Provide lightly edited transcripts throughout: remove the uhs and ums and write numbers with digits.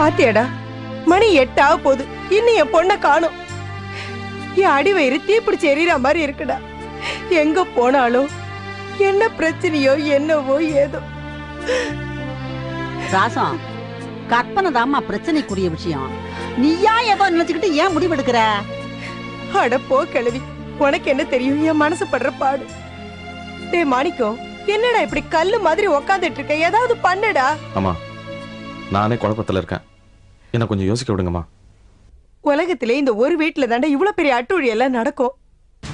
பாத்தியடா, மணி 8 ஆக போகுது, இன்னும் என் பொண்ணை காணோம். என் அடி வயிறு தீப்பிடிச்சு எரியற மாதிரி இருக்குடா. எங்க போனாலும் என்ன பிரச்சனையோ என்னவோ ஏதோ. ராசம், கற்பனை தாம்மா பிரச்சனைக்குரிய விஷயம். நீயா ஏதோ நினைச்சுக்கிட்டு ஏன் முடிவெடுக்கிற? அட போ கிழவி, உனக்கு என்ன தெரியும் என் மனசு படுற பாடு. டேய் மாணிக்கம், என்னடா இப்படி கல்லு மாதிரி உக்காந்துட்டு இருக்க? ஏதாவது பண்ணுடா. அம்மா, நானே குழப்பத்துல இருக்கேன், என்ன கொஞ்சம் யோசிக்க விடுங்கம்மா. உலகத்திலே இந்த ஒரு வீட்டுல தாண்டா இவ்வளவு பெரிய அட்டுழி எல்லாம் நடக்கும்.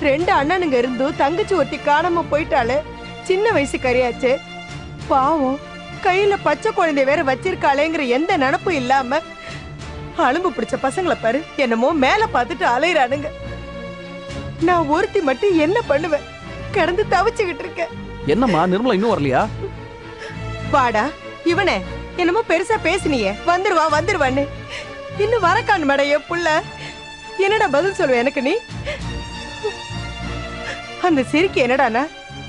2 அண்ணனுங்க இருந்தும் தங்கச்சி ஒருத்தி காணாம போயிட்டாலே. சின்ன வயசு கரையாச்சு, பாவம் கையில பச்சை குழந்தை வேற வச்சிருக்காளேங்கிற எந்த நினப்பும் இல்லாம அலும்பு பிடிச்ச பசங்களை பாரு, என்னமோ மேல பார்த்துட்டு அலையிறானுங்க. நான் ஒருத்தி மட்டும் என்ன பண்ணுவேன்? கிடந்து தவிச்சுக்கிட்டு இருக்கேன். என்னம்மா நிர்மலா இன்னும் வரலையா? வாடா, இவனே என்னமோ பெருசா பேசினியே, வந்துருவான்னு இன்னும் வரக்கான் மேடம். என் புள்ள என்னடா பதில் சொல்லுவேன் எனக்கு நீ? அந்த சிரிக்கு என்னடானா,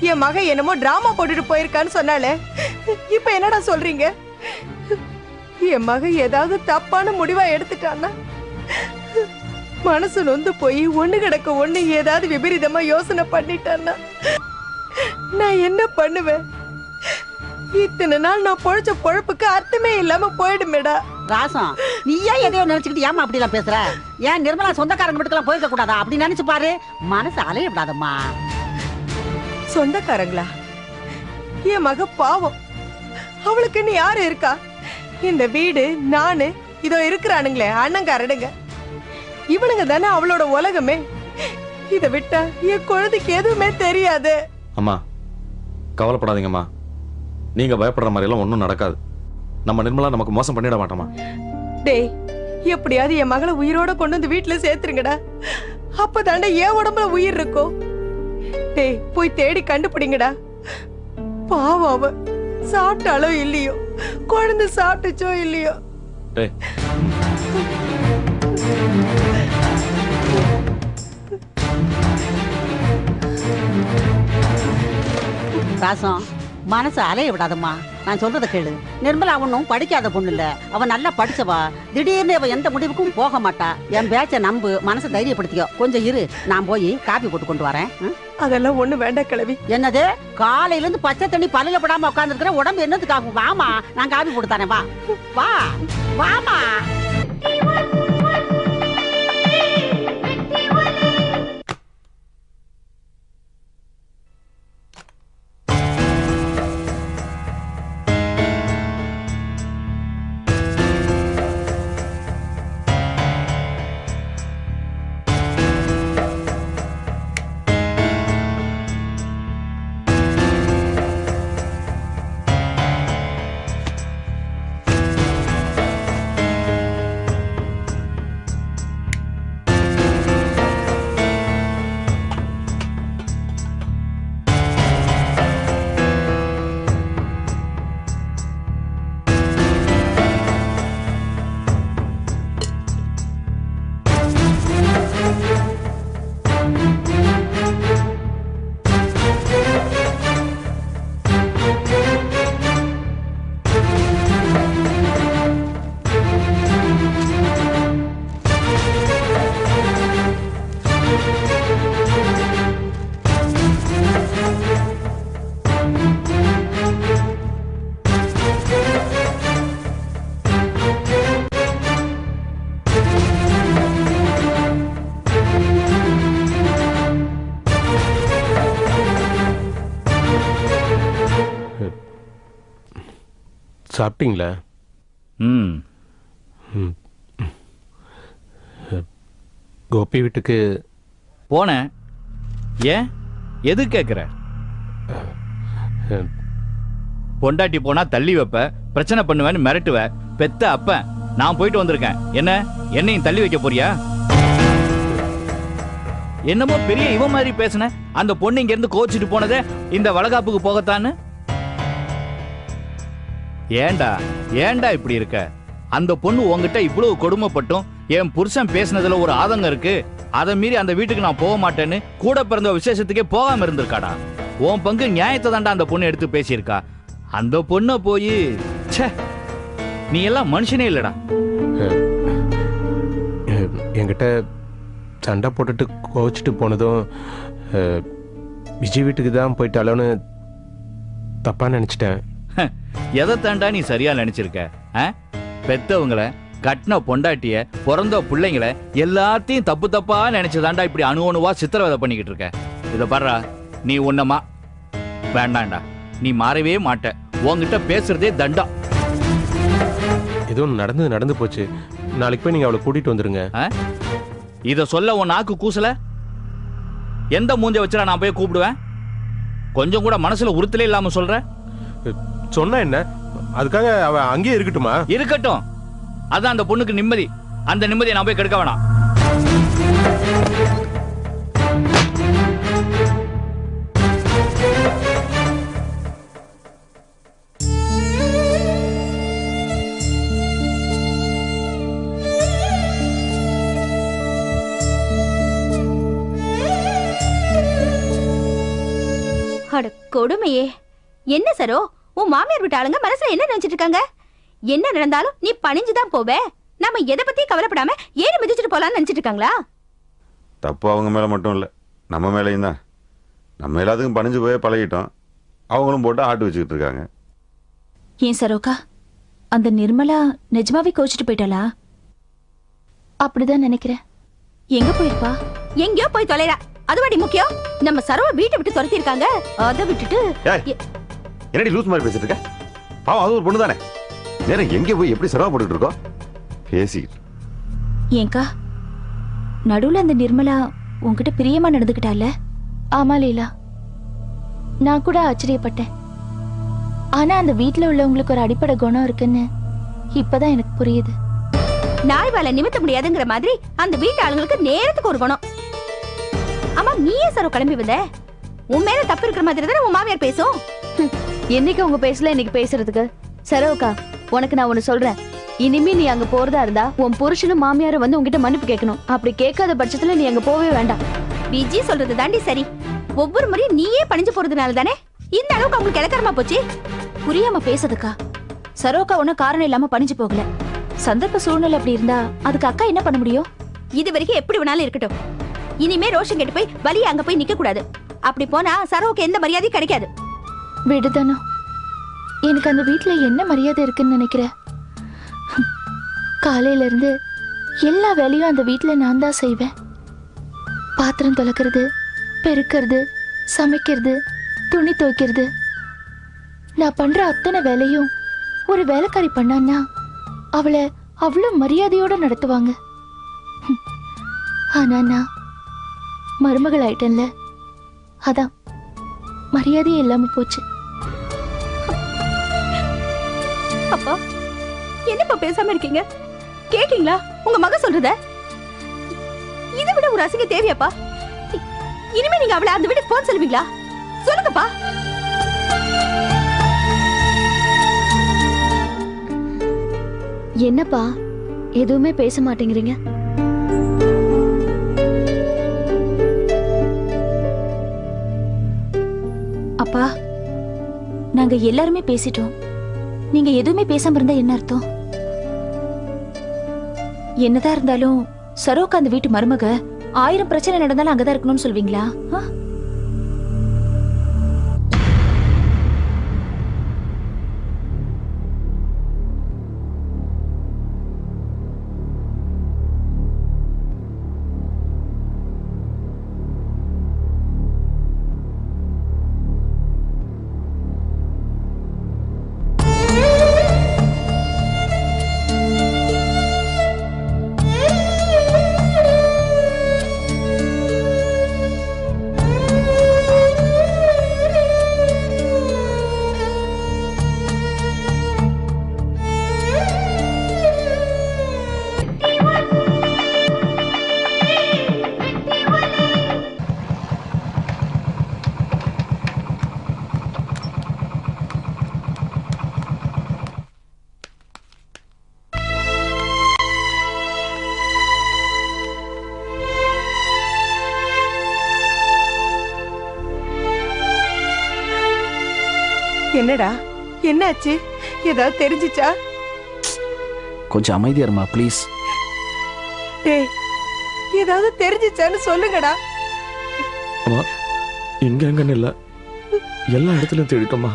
என் மகன் என்னமோ டிராமா போட்டுட்டு போயிருக்கான்னு சொன்னாலே, இப்ப என்னடா சொல்றீங்க? என் மகன் ஏதாவது தப்பான முடிவா எடுத்துட்டான்னா, மனசு நொந்து போய் ஒண்ணு கிடக்க ஒண்ணு ஏதாவது விபரீதமா யோசனை பண்ணிட்டான்னா நான் என்ன பண்ணுவேன்? இத்தனை நாள் நான் பொழைச்ச பொழப்புக்கு அர்த்தமே இல்லாம போயிடுமேடா. ராசம், நீயா எதையோ நினைச்சுக்கிட்டு ஏமா அப்படி எல்லாம் பேசுற? ஏன் நிர்மலா சொந்தக்காரங்க வீட்டுக்கெல்லாம் போயிருக்க கூடாதா? அப்படி நினைச்சு பாரு, மனசு அலைய விடாதம்மா. சொந்தக்காரங்களா? என் மக பாவம், அவளுக்கு நீ யாரு இருக்கா? இந்த வீடு, நானு, இதோ இருக்கிறானுங்களே அண்ணங்காரனுங்க, இவனுங்க தானே அவளோட உலகமே. இத விட்டா என் குழந்தைக்கு எதுவுமே தெரியாது. அம்மா கவலைப்படாதீங்கம்மா, நீங்க பயப்படுற மாதிரி எல்லாம் ஒன்றும் நடக்காது. நம்ம நிர்மலா நமக்கு மோசம் பண்ணிட மாட்டோமா? டேய், எப்படியாவது என் மகளை உயிரோட கொண்டு வந்து வீட்டுல சேர்த்துருங்கடா. அப்பதாண்டா என் உடம்புல உயிர் இருக்கும். டேய், போய் தேடி கண்டுபிடிங்கடா. பாவம், அவ சாப்பிட்டாலோ இல்லையோ, குழந்தை சாப்பிட்டுச்சோ இல்லையோ. டேய், ராசம், மனசு அலைய விடாதம்மா. நான் சொல்றத கேளு. நிர்மலா ஒன்னும் படிக்காத பொண்ணு இல்ல, அவ நல்லா படிச்சவா. திடீர்னு அவ எந்த முடிவுக்கும் போக மாட்டா. என் பேச்ச நம்பு, மனசை தைரியப்படுத்திக்கோ. கொஞ்சம் இரு, நான் போய் காப்பி போட்டு கொண்டு வரேன். அதெல்லாம் ஒண்ணு வேண்டாம் கிழவி. என்னது, காலையில இருந்து பச்சை தண்ணி பல்லுல படாம உட்கார்ந்து இருக்கிற, உடம்பு என்னதுக்கு ஆகும்? வாமா, நான் காப்பி போட்டு தரேன். வா வா வாமா. சாப்பிட்டீங்களா? கோபி வீட்டுக்கு போனேன். ஏன், எது கேட்குற? பொண்டாட்டி போனா தள்ளி வைப்ப, பிரச்சனை பண்ணுவேன்னு மிரட்டுவ. பெத்த அப்ப நான் போயிட்டு வந்திருக்கேன். என்ன, என்னையும் தள்ளி வைக்க போறியா? என்னமோ பெரிய இவன் மாதிரி பேசுன. அந்த பொண்ணு இங்க இருந்து கோச்சிட்டு போனதே இந்த வளகாப்புக்கு போகத்தான்னு. ஏண்டா ஏண்டா இப்படி இருக்க? அந்த பொண்ணு உங்ககிட்ட இவ்வளவு கொடுமைப்பட்டும் என் புருஷன் பேசினதுல ஒரு ஆதங்கம் இருக்கு. அதை மீறி அந்த வீட்டுக்கு நான் போக மாட்டேன்னு கூட பிறந்த விசேஷத்துக்கே போகாம இருந்திருக்காடா. உன் பங்கு நியாயத்தை தாண்டா அந்த பொண்ணு எடுத்து பேசியிருக்கா. அந்த பொண்ணை போய் நீ எல்லாம் மனுஷனே இல்லடா. என்கிட்ட சண்டை போட்டுட்டு கோச்சிட்டு போனதும் விஜய் வீட்டுக்கு தான் போயிட்டாலோன்னு தப்பாக நினச்சிட்டேன். எதை தாண்டா நீ சரியா நினைச்சிருக்க? பெத்தவங்கள, கட்டின பொண்டாட்டிய, பிறந்த பிள்ளைங்கள எல்லாத்தையும் தப்பு தப்பா நினைச்சுதாண்டா இப்படி அணுவா சித்திரவதை பண்ணிக்கிட்டு இருக்க. இத பாரு, நீ உன்னமா வேண்டாண்டா, நீ மாறவே மாட்ட. உன்கிட்ட பேசுறதே தண்டம். எதுவும் நடந்து போச்சு. நாளைக்கு போய் நீங்க அவளை கூட்டிட்டு வந்துருங்க. இத சொல்ல உன் நாக்கு கூசல? எந்த மூஞ்ச வச்சுடா நான் போய் கூப்பிடுவேன்? கொஞ்சம் கூட மனசுல உறுத்தலே இல்லாம சொல்ற. சொன்னா என்ன? அதுக்காக அவ அங்கேயே இருக்கட்டுமா? இருக்கட்டும். அதான் அந்த பொண்ணுக்கு நிம்மதி. அந்த நிம்மதியை நான் போய் கெடுக்க வேணாம். கொடுமையே. என்ன சரோ, உன் மாமியார் வீட்டு ஆளுங்க மனசுல என்ன நினைச்சிட்டு இருக்காங்க? என்ன நடந்தாலும் நீ பணிஞ்சுதான் போவே. நம்ம எதை பத்தி கவலைப்படாம ஏறி மிதிச்சுட்டு போலான்னு நினைச்சிட்டு இருக்காங்களா? தப்பு அவங்க மேல மட்டும் இல்ல, நம்ம மேலையும் தான். நம்ம எல்லாத்துக்கும் பணிஞ்சு போய் பழகிட்டோம். அவங்களும் போட்டு ஆட்டு வச்சுக்கிட்டு இருக்காங்க. ஏன் சரோக்கா, அந்த நிர்மலா நிஜமாவே கோச்சிட்டு போயிட்டாளா? அப்படிதான் நினைக்கிறேன். எங்க போயிருப்பா? எங்கயோ போய் தொலைறா. அதுவாடி முக்கியம். நம்ம சரோவை வீட்டை விட்டு துரத்தி இருக்காங்க. அதை விட்டுட்டு என்னடி லூஸ் மாதிரி பேசிட்டு இருக்க? பாவம், அது ஒரு பொண்ணு தானே. நேரம் எங்கே போய் எப்படி சிரமப்பட்டு இருக்கோம் பேசிக்கிட்டு. ஏங்கா, நடுவுல அந்த நிர்மலா உன்கிட்ட பிரியமா நடந்துக்கிட்டால? ஆமா லீலா, நான் கூட ஆச்சரியப்பட்டேன். ஆனா அந்த வீட்டுல உள்ளவங்களுக்கு ஒரு அடிப்படை குணம் இருக்குன்னு இப்பதான் எனக்கு புரியுது. நாய் வாழ நிமித்த முடியாதுங்கிற மாதிரி அந்த வீட்டு ஆளுங்களுக்கு நேரத்துக்கு ஒரு குணம். ஆமா, நீயே சரோ கிளம்பி வந்த? உன் மேல தப்பு இருக்கிற மாதிரி தானே உன் மாமியார் பேசும். என்னைக்கு உங்க பேசல இன்னைக்கு பேசுறதுக்கு? சரோக்கா, உனக்கு நான் ஒண்ணு சொல்றேன். இனிமே நீ அங்க போறதா இருந்தா உன் புருஷனும் மாமியாரும் வந்து உங்ககிட்ட மன்னிப்பு கேட்கணும். அப்படி கேட்காத பட்சத்துல நீ அங்க போவே வேண்டாம். விஜி சொல்றது தாண்டி சரி. ஒவ்வொரு முறையும் நீயே பணிஞ்சு போறதுனால தானே இந்த அளவுக்கு அவங்களுக்கு இலக்கரமா போச்சு. புரியாம பேசுறதுக்கா? சரோக்கா ஒன்னும் காரணம் இல்லாம பணிஞ்சு போகல. சந்தர்ப்ப சூழ்நிலை அப்படி இருந்தா அதுக்கு அக்கா என்ன பண்ண முடியும்? இது வரைக்கும் எப்படி வேணாலும் இருக்கட்டும். இனிமே ரோஷன் கேட்டு போய் வலிய அங்க போய் நிக்க கூடாது. அப்படி போனா சரோவுக்கு எந்த மரியாதையும் கிடைக்காது. விடுதானோ, எனக்கு அந்த வீட்டுல என்ன மரியாதை இருக்குன்னு நினைக்கிற? காலையில இருந்து எல்லா வேலையும் அந்த வீட்டுல நான் தான் செய்வேன். பாத்திரம் துலக்கிறது, பெருக்கிறது, சமைக்கிறது, துணி துவைக்கிறது. நான் பண்ற அத்தனை வேலையும் ஒரு வேலைக்காரி பண்ணான்னா அவளை அவ்வளவு மரியாதையோட நடத்துவாங்க. ஆனா நான் மருமகள் ஆயிட்டேன்ல, அதான் மரியாதையே இல்லாம போச்சு. அப்பா, என்னப்பா பேசாம இருக்கீங்க? கேட்டீங்களா உங்க மக சொல்றத? இதை விட ஒரு அசிங்க தேவையாப்பா? இனிமே நீங்க அவளை அந்த வீட்டுக்கு போன் சொல்லுவீங்களா? சொல்லுங்கப்பா. என்னப்பா எதுவுமே பேச மாட்டேங்கிறீங்க? அப்பா, நாங்க எல்லாருமே பேசிட்டோம். நீங்க எதுவுமே பேசாம இருந்தா என்ன அர்த்தம்? என்னதான் இருந்தாலும் சரோக்கா அந்த வீட்டு மருமக. 1000 பிரச்சனை நடந்தாலும் அங்கதான் இருக்கணும்னு சொல்வீங்களா? என்னடா, என்னாச்சு? ஏதாவது தெரிஞ்சிச்சா? கொஞ்சம் அமைதியா இருமா ப்ளீஸ். டேய், ஏதாவது தெரிஞ்சிச்சான்னு சொல்லுங்கடா. அம்மா இங்க எங்கன்னு இல்ல, எல்லா இடத்துலயும் தேடிட்டோம்மா.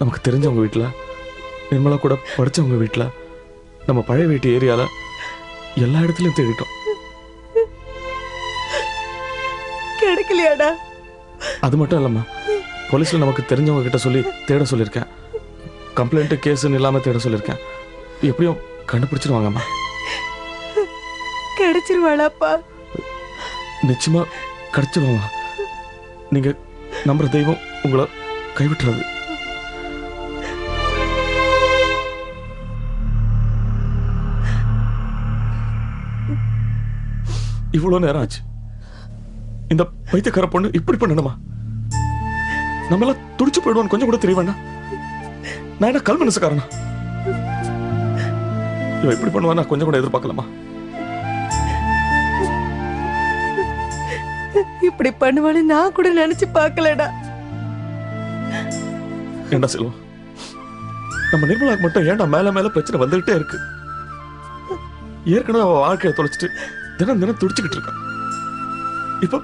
நமக்கு தெரிஞ்சவங்க வீட்டுல, நிர்மலா கூட படிச்சவங்க வீட்டுல, நம்ம பழைய வீட்டு ஏரியால எல்லா இடத்துலயும் தேடிட்டோம். கிடைக்கலையாடா? அது மட்டும் இல்லம்மா, போலீஸ்ல நமக்கு தெரிஞ்சவங்க கிட்ட சொல்லி தேட சொல்லியிருக்கேன். கம்ப்ளைண்ட் கேஸ்ன்னு இல்லாம தேட சொல்லியிருக்கேன். எப்படியும் கண்டுபிடிச்சிருவாங்கம்மா. கிடைச்சிருவாளாப்பா? நிச்சயமா கிடைச்சிருவாங்க. நீங்க நம்புற தெய்வம் உங்களை கைவிட்டுறது. இவ்வளவு நேரம் ஆச்சு. இந்த பைத்தியக்கார பொண்ணு இப்படி பண்ணணுமா? நம்ம எல்லாம் துடிச்சு போயிடுவோம் கொஞ்சம் கூட தெரிய வேண்டாம். நான் என்ன கல் மனசுக்காரனா? இவன் இப்படி பண்ணுவா நான் கொஞ்சம் கூட எதிர்பார்க்கலாமா? இப்படி பண்ணுவான்னு நான் கூட நினைச்சு பார்க்கலடா. என்ன செல்வம், நம்ம நிர்மலாக்கு மட்டும் ஏன்டா மேல மேல பிரச்சனை வந்துகிட்டே இருக்கு? ஏற்கனவே அவ வாழ்க்கையை தொலைச்சிட்டு தினம் தினம் துடிச்சுக்கிட்டு இருக்கா. இப்ப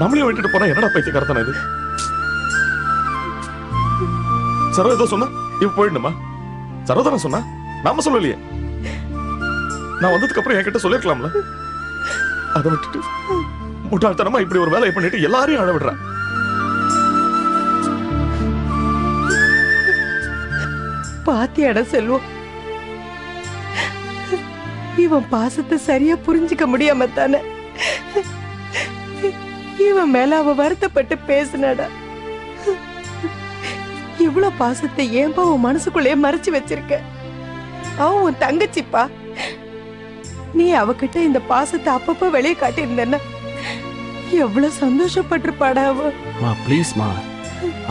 நம்மளையும் விட்டுட்டு போனா என்னடா பைத்தியக்காரத்தானே இது? சரோ ஏதோ சொன்னா இப்ப போயிடணுமா? சரோதான சொன்னா, நாம சொல்லலையே. நான் வந்ததுக்கு அப்புறம் என்கிட்ட சொல்லிருக்கலாம்ல. அதை விட்டுட்டு முட்டாள்தனமா இப்படி ஒரு வேலையை பண்ணிட்டு எல்லாரையும் அழ விடுறேன். பாத்தியாடா செல்வம், இவன் பாசத்தை சரியா புரிஞ்சுக்க முடியாம தானே இவன் மேல அவ வருத்தப்பட்டு பேசினாடா. இவ்வளவு பாசத்தை ஏன்பா உன் மனசுக்குள்ளே மறைச்சு வச்சிருக்க? அவன் உன் தங்கச்சிப்பா. நீ அவகிட்ட இந்த பாசத்தை அப்பப்ப வெளியே காட்டியிருந்தேன்னா எவ்வளவு சந்தோஷப்பட்டிருப்பாடா அவ. மா ப்ளீஸ்மா,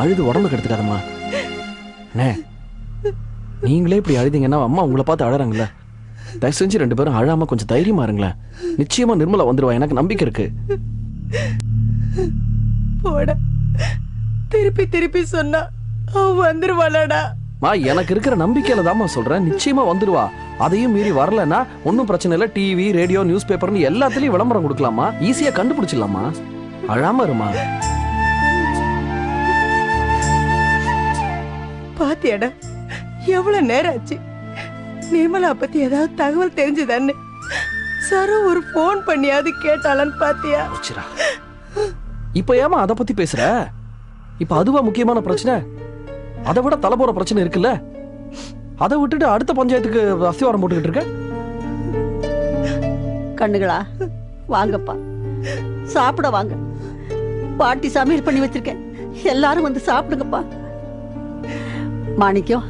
அழுது உடம்பு கெடுத்துக்காதம்மா. அண்ணே, நீங்களே இப்படி அழுதிங்கன்னா அம்மா உங்களை பார்த்து அழறாங்கல்ல. தயவு செஞ்சு 2 பேரும் அழாம கொஞ்சம் தைரியமா இருங்களேன். நிச்சயமா நிர்மலா வந்துருவா, எனக்கு நம்பிக்கை இருக்கு. போட, திருப்பி திருப்பி சொன்னா அவ வந்துருவாளடா. மா, எனக்கு இருக்கிற நம்பிக்கையில தாம்மா சொல்றேன், நிச்சயமா வந்துருவா. அதையும் மீறி வரலன்னா ஒன்னும் பிரச்சனை இல்லை. டிவி, ரேடியோ, நியூஸ் பேப்பர்னு எல்லாத்துலயும் விளம்பரம் கொடுக்கலாமா, ஈஸியா கண்டுபிடிச்சிடலாமா. அழாம இருமா. பாத்தியாடா எவ்வளவு நேரம் ஆச்சு? நிர்மலா பத்தி ஏதாவது தகவல் தெரிஞ்சுதான்னு சரோ ஒரு போன் பண்ணியாவது கேட்டாளான்னு பாத்தியா? இப்ப ஏமா அத பத்தி பேசுற? இப்ப அதுவா முக்கியமான பிரச்சனை? அதை விட தலை போற பிரச்சனை இருக்குல்ல. அதை விட்டுட்டு அடுத்த பஞ்சாயத்துக்கு அஸ்திவாரம் போட்டுக்கிட்டு இருக்க. கண்ணுகளா, வாங்கப்பா, சாப்பிட வாங்க. பாட்டி சமையல் பண்ணி வச்சிருக்கேன், எல்லாரும் வந்து சாப்பிடுங்கப்பா. மாணிக்கம்,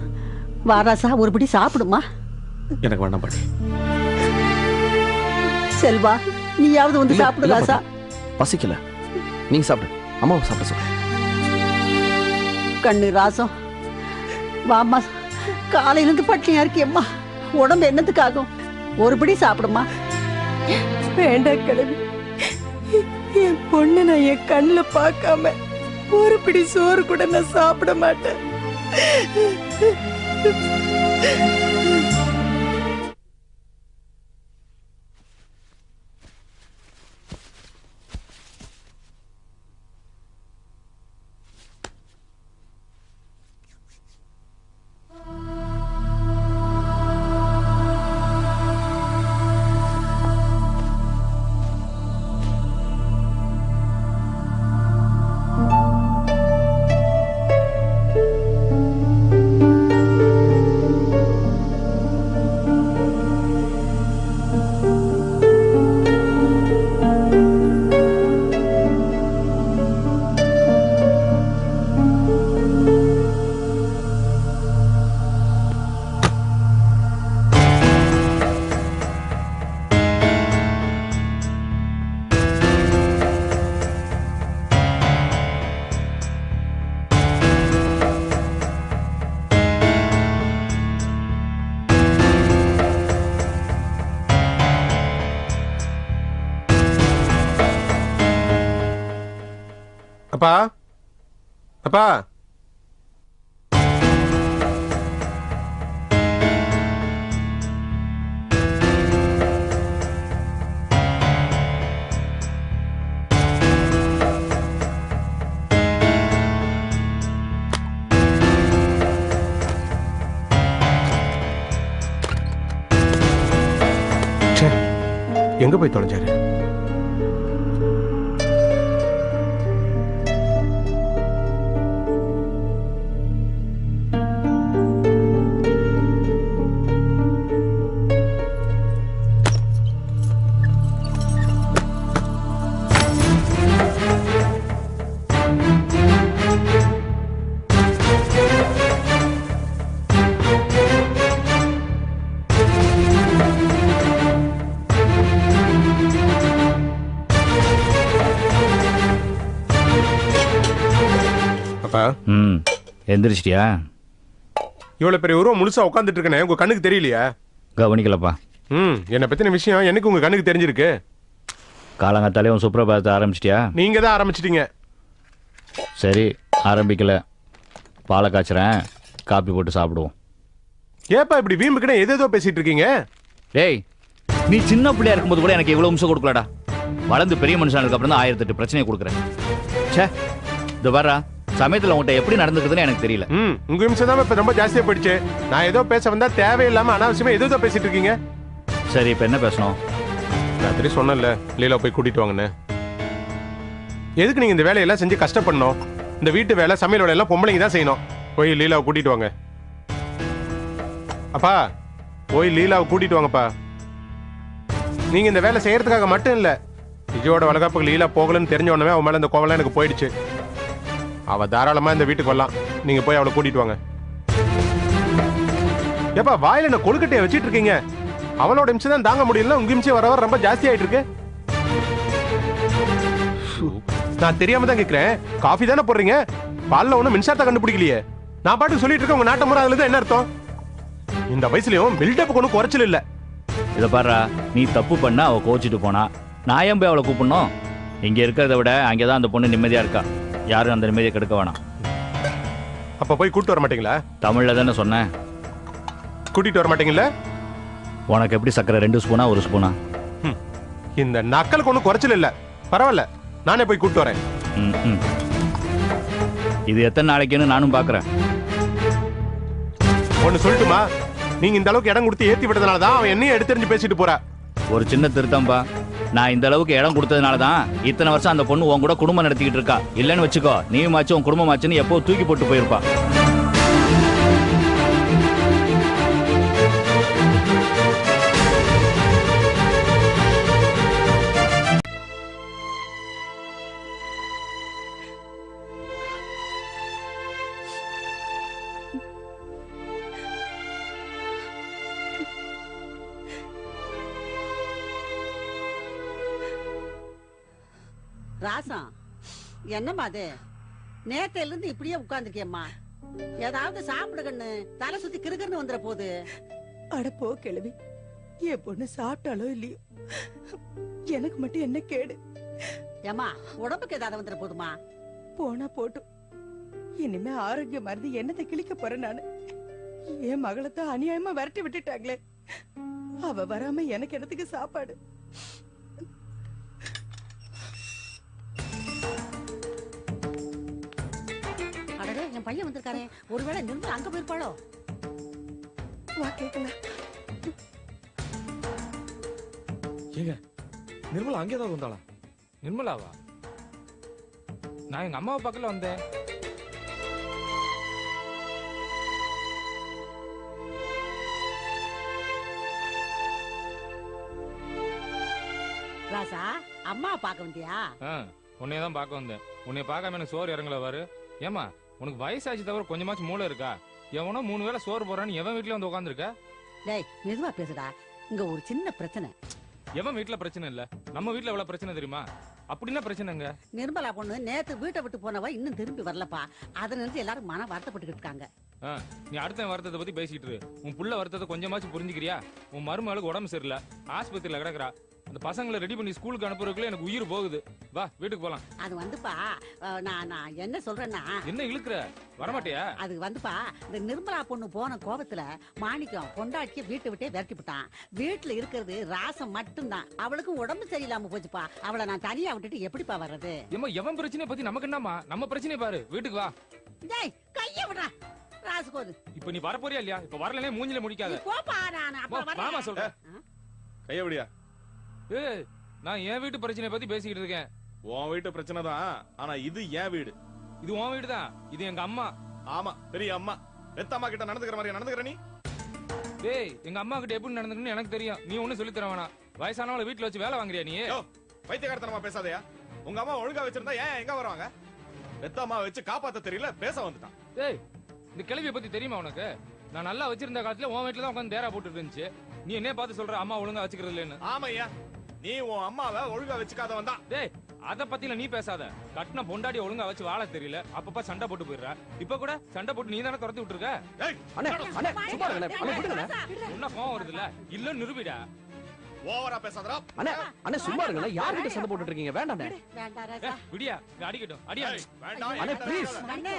வாராசா, ஒருபடி சாப்பிடுமா. எனக்கு வேண்டாம் பாட்டி. செல்வா, நீயாவது வந்து இல்ல, சாப்பிடு. இல்ல ராசா, பாட்டி, பசிக்கல, நீங்க சாப்பிடு. அம்மாவை சாப்பிட சொல்லு. கண்ணு ராசம், வாம்மா, காலையில இருந்து பட்டினியா இருக்கியம்மா, உடம்பு என்னத்துக்கு ஆகும்? ஒருபடி சாப்பிடுமா. வேண்டாம் கிழவி, என் பொண்ணு நான் என் கண்ணுல பார்க்காம ஒரு பிடி சோறு கூட நான் சாப்பிட மாட்டேன். அப்பா, அப்பா, எங்க போய் தொலைஞ்சாரு? அப்பா எந்திரிச்சிட்டியா? இவ்வளவு பெரிய உருவம் முழுசா உட்காந்துட்டு இருக்கனே உங்க கண்ணுக்கு தெரியலையா? கவனிக்கலப்பா. என்னை பத்தின விஷயம் எனக்கு உங்க கண்ணுக்கு தெரிஞ்சிருக்கு. காலங்காத்தாலே உன் சுப்ரபாதத்தை ஆரம்பிச்சிட்டியா? நீங்க தான் ஆரம்பிச்சிட்டீங்க. சரி, ஆரம்பிக்கல. பாலை காய்ச்சறேன், காப்பி போட்டு சாப்பிடுவோம். ஏப்பா இப்படி வீம்புக்கிட்ட ஏதேதோ பேசிட்டு இருக்கீங்க? டேய், நீ சின்ன பிள்ளையா இருக்கும்போது கூட எனக்கு இவ்வளவு நிமிஷம் கொடுக்கலடா. வளர்ந்து பெரிய மனுஷனுக்கு அப்புறம் தான் 1008 பிரச்சனையை கொடுக்குறேன். சே, இது வர்றா சமயத்துல உங்கள்கிட்ட எப்படி நடந்துக்குதுன்னு எனக்கு தெரியல. உங்க நிமிஷம் தான் இப்ப ரொம்ப ஜாஸ்தியா போயிடுச்சு. நான் ஏதோ பேச வந்தா தேவையில்லாம அனாவசியமா ஏதோ பேசிட்டு இருக்கீங்க. சரி, இப்ப என்ன பேசணும்? ராத்திரி சொன்னேன்ல லீலா போய் கூட்டிட்டு வாங்கன்னு. எதுக்கு நீங்க இந்த வேலையெல்லாம் செஞ்சு கஷ்டப்படணும்? இந்த வீட்டு வேலை சமையல் வேலை எல்லாம் பொம்பளைங்க தான் செய்யணும். போய் லீலாவை கூட்டிட்டு வாங்க. அப்பா போய் லீலாவை கூட்டிட்டு வாங்கப்பா. நீங்க இந்த வேலை செய்யறதுக்காக மட்டும் இல்ல, விஜயோட வளகாப்புக்கு லீலா போகலன்னு தெரிஞ்ச உடனே அவன் மேல இந்த கோவலாம் எனக்கு போயிடுச்சு. அவ தாராளமா இந்த வீட்டுக்கு வரலாம். நீங்க போய் அவளை கூட்டிட்டு வாங்க. ஏப்பா வாயில என்ன கொழுக்கட்டையை வச்சிட்டு இருக்கீங்க? அவளோட இம்சை தான் தாங்க முடியல, உங்க இம்சை வர வர ரொம்ப ஜாஸ்தி ஆயிட்டு இருக்கு. நான் தெரியாம தான் கேக்குறேன். காஃபி தானே போடுறீங்க, பால்ல ஒண்ணும் மின்சாரத்தை கண்டுபிடிக்கலையே. நான் பாட்டு சொல்லிட்டு இருக்கேன், உங்க நாட்டு முறை அதுல தான் என்ன அர்த்தம்? இந்த வயசுலயும் பில்டப் ஒன்றும் குறைச்சல் இல்ல. இதை பாரு, நீ தப்பு பண்ண அவ கோச்சிட்டு போனா, நான் ஏன் போய் அவளை கூப்பிடணும்? இங்க இருக்கிறத விட அங்கேதான் அந்த பொண்ணு நிம்மதியா இருக்கா. யாரும் அந்த நிம்மதியை கெடுக்க வேணாம். அப்ப போய் கூட்டிட்டு வர மாட்டீங்களா? தமிழ்ல தானே சொன்னேன். கூட்டிட்டு வர மாட்டீங்களா? உனக்கு எப்படி சக்கரை 2 ஸ்பூனா 1 ஸ்பூனா? இந்த நக்கலுக்கு ஒன்றும் குறைச்சல் இல்ல. பரவாயில்ல, நானே போய் கூப்பிட்டு வரேன். இது எத்தனை நாளைக்குன்னு நானும் பாக்குறேன். ஒன்னு சொல்லட்டுமா? நீங்க இந்த அளவுக்கு இடம் கொடுத்து ஏத்தி விட்டதுனால தான் அவன் என்னையும் எடுத்தெறிஞ்சு பேசிட்டு போறா. ஒரு சின்ன திருத்தம்பா. நான் இந்த அளவுக்கு இடம் கொடுத்ததுனால தான் இத்தனை வருஷம் அந்த பொண்ணு உன் கூட குடும்பம் நடத்திக்கிட்டு இருக்கா. இல்லைன்னு வச்சுக்கோ, நீமாச்சும் உன் குடும்பமாச்சுன்னு எப்போ தூக்கி போட்டு போயிருப்பா. ராசம், என்னம்மா அது? நேத்தையில இருந்து இப்படியே உட்கார்ந்துருக்கேம்மா. ஏதாவது சாப்பிடு கண்ணு, தலை சுத்தி கிறுகிறுன்னு வந்துற போது. அட போ கிழவி, என் பொண்ணு சாப்பிட்டாலோ இல்லையோ, எனக்கு மட்டும் என்ன கேடு? ஏம்மா, உடம்புக்கு ஏதாவது வந்துற போதுமா? போனா போட்டும். இனிமே ஆரோக்கியமா இருந்து என்னத்தை கிழிக்க போறேன் நானு? என் மகளத்தான் அநியாயமா விரட்டி விட்டுட்டாங்களே. அவ வராம எனக்கு என்னத்துக்கு சாப்பாடு? என் பையன் வந்திருக்காரே, ஒருவேளை நிர்மலா அங்க போயிருப்பாளோ? வா கேக்கலாம். ஏங்க நிர்மலா அங்கே தான் வந்தாளா? நிர்மலாவா? நான் எங்க அம்மாவை பக்கத்துல வந்தேன். ராசா, அம்மா பார்க்க வந்தியா? உன்னைய தான் பார்க்க வந்தேன். உன்னைய பார்க்காம எனக்கு சோறு இறங்கல வாரு. ஏமா, உனக்கு வயசாச்சு தவிர கொஞ்சமாச்சும் மூளை இருக்கா? எவனோ 3 வேளை சோறு போறான்னு எவன் வீட்டுல வந்து உட்காந்துருக்க? டேய், மெதுவா பேசுடா. இங்க ஒரு சின்ன பிரச்சனை. எவன் வீட்டுல பிரச்சனை இல்ல, நம்ம வீட்டுல எவ்வளவு பிரச்சனை தெரியுமா? அப்படின்னா பிரச்சனைங்க. நிர்மலா பொண்ணு நேத்து வீட்டை விட்டு போனவ இன்னும் திரும்பி வரலப்பா. அதை நினைச்சு எல்லாரும் மன வருத்தப்பட்டுக்கிட்டு இருக்காங்க. நீ அடுத்த வருத்தத்தை பத்தி பேசிட்டு இரு. உன் புள்ள வருத்தத்தை கொஞ்சமாச்சும் புரிஞ்சுக்கிறியா? உன் மருமகளுக்கு உடம்பு சரியில்லை, ஆஸ்பத்திரியில கிடக்குறா. அந்த பசங்களை ரெடி பண்ணி ஸ்கூலுக்கு அனுப்புறதுக்குள்ள எனக்கு உயிர் போகுது. வா வீட்டுக்கு போலாம். அது வந்துப்பா, நான் என்ன சொல்றேன்னா, என்ன இழுக்குற? வரமாட்டியா? அது வந்துப்பா, இந்த நிர்மலா பொண்ணு போன கோபத்துல மாணிக்கம் பொண்டாட்டிய வீட்டை விட்டே விரட்டி விட்டான். வீட்டுல இருக்கிறது ராசம் மட்டும்தான். அவளுக்கும் உடம்பு சரியில்லாம போச்சுப்பா. அவளை நான் தனியா விட்டுட்டு எப்படிப்பா வர்றது? ஏமா, எவன் பிரச்சனையை பத்தி நமக்கு என்னமா? நம்ம பிரச்சனையை பாரு. வீட்டுக்கு வா. டேய், கைய விடுறா. ராசுகோது, இப்ப நீ வரப்போறியா இல்லையா? இப்ப வரலனே மூஞ்சில முடிக்காத. போப்பா. நான் அப்புறம் வரேன். மாமா சொல்றேன். கைய விடியா? ஏய் நான் என் வீட்டு பிரச்சனையை பத்தி பேசிக்கிட்டு இருக்கேன். உன் வீட்டு பிரச்சனை தான், ஆனா இது என் வீடு. இது உன் வீடு தான், இது எங்க அம்மா. ஆமா, பெரிய அம்மா. பெத்த அம்மா கிட்ட நடந்துக்கிற மாதிரி நடந்துக்கிற நீ. டேய் எங்க அம்மா கிட்ட எப்படி நடந்துக்கணும்னு எனக்கு தெரியும், நீ ஒண்ணும் சொல்லி தர வேணாம். வயசானவள வீட்டுல வச்சு வேலை வாங்குறியா நீ? பைத்தியக்காரத்தனமா பேசாதயா. உங்க அம்மா ஒழுங்கா வச்சிருந்தா ஏன் எங்க வருவாங்க? பெத்த அம்மா வச்சு காப்பாத்த தெரியல, பேச வந்துட்டான். டேய் இந்த கிளவிய பத்தி தெரியுமா உனக்கு? நான் நல்லா வச்சிருந்த காலத்துல உன் வீட்டுல தான் உட்காந்து தேரா போட்டுட்டு இருந்துச்சு. நீ என்ன பார்த்து சொல்ற அம்மா ஒழுங்கா வச்சுக்கிறது இல்லைன்னு? ஆமையா, நீ உன் அம்மாவை ஒழுங்கா வச்சுக்காதவன் தான். டேய் அத பத்தில நீ பேசாத. கட்டின பொண்டாடி ஒழுங்கா வச்சு வாழ தெரியல, அப்பப்ப சண்டை போட்டு போயிடுற. இப்ப கூட சண்டை போட்டு நீ தானே துரத்தி விட்டுருக்க. அண்ணே அண்ணே சும்மா இருங்க அண்ணே, விடுங்கண்ணே. என்ன கோவம் வருதுல்ல? இல்ல நிரூபிடா. ஓவரா பேசாதடா. அண்ணே அண்ணே சும்மா இருங்க, யார்கிட்ட சண்டை போட்டுட்டு இருக்கீங்க? வேண்டாண்ணே. வேண்டாம் ராஜா. விடியா அடிக்கட்டும், அடியா. வேண்டாம். அண்ணே ப்ளீஸ். அண்ணே